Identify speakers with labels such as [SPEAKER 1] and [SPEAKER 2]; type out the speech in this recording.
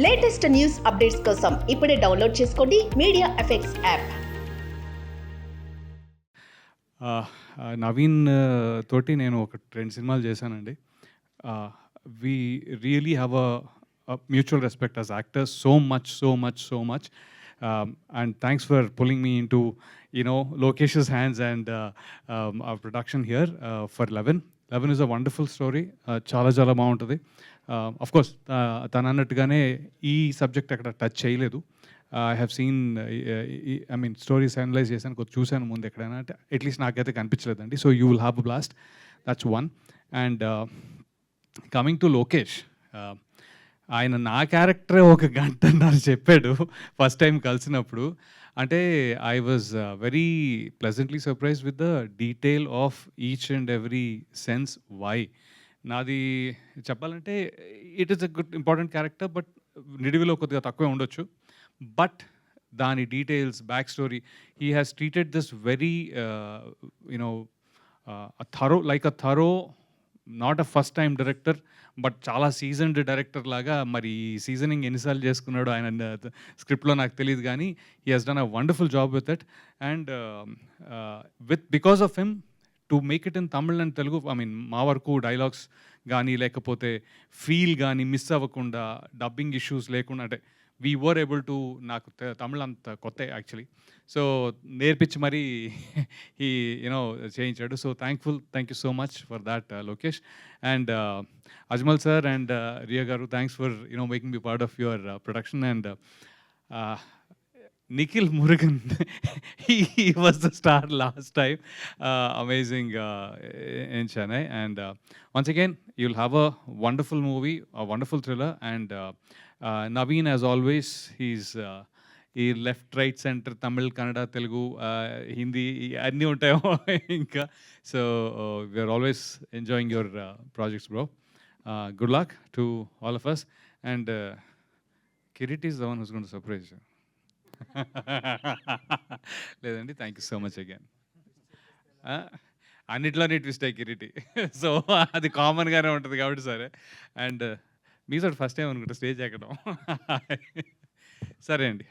[SPEAKER 1] Latest news updates కోసం ఇప్పుడే download చేసుకోండి మీడియా ఎఫెక్ట్స్ యాప్.
[SPEAKER 2] నవీన్ తోటి నేను ఒక 2 సినిమాలు చేశానండి. We really have a mutual respect as actors so much. And thanks for pulling me into, Lokesh's hands and our production here for 11. 11 is a wonderful story. చాలా బాగుంటుంది. Of course, తను అన్నట్టుగానే ఈ సబ్జెక్ట్ అక్కడ టచ్ చేయలేదు. I have seen stories analyse చేశాను, కొంచెం చూశాను ముందు ఎక్కడైనా, అంటే అట్లీస్ట్ నాకైతే కనిపించలేదండి. So you will have a blast, that's one. And coming to Lokesh, ఆయన నా క్యారెక్టరే ఒక గంటన్నర చెప్పాడు ఫస్ట్ టైం కలిసినప్పుడు. అంటే I was very pleasantly surprised with the detail of each and every sense why. నాది చెప్పాలంటే it is a good important character, but నిడివిలో కొద్దిగా తక్కువే ఉండొచ్చు. బట్ దాని details, back story, he has treated this very thorough, not a first time director, but చాలా seasoned director లాగా. మరి సీజనింగ్ ఎన్నిసార్లు చేసుకున్నాడో ఆయన స్క్రిప్ట్లో నాకు తెలియదు, కానీ he has done a wonderful job with it. And because of him to make it in Tamil and Telugu, మా వరకు డైలాగ్స్ కానీ లేకపోతే ఫీల్ కానీ మిస్ అవ్వకుండా, డబ్బింగ్ ఇష్యూస్ లేకుండా, అంటే వీ వర్ ఏబుల్ టు, నాకు తమిళ్ అంత కొత్త యాక్చువల్లీ, సో నేర్పించి మరీ చేయించాడు. So thank you so much for that, Lokesh. And Ajmal sir and Riya గారు, thanks for making me part of your production. And Nikhil Murugan, he was the star last time. Amazing in Chennai. And once again, you'll have a wonderful movie, a wonderful thriller. And Naveen, as always, he's he left, right, center, Tamil, Kannada, Telugu, Hindi, anni untayo inka. So we are always enjoying your projects, bro. Good luck to all of us. And Kirit is the one who's going to surprise you. లేదండి, thank you so much again. అన్నిట్లోనే twist అయ్యి Kireeti, so అది కామన్గానే ఉంటుంది కాబట్టి సరే. And మీ sir first time అనుకుంటా స్టేజ్ ఎక్కడం. సరే అండి.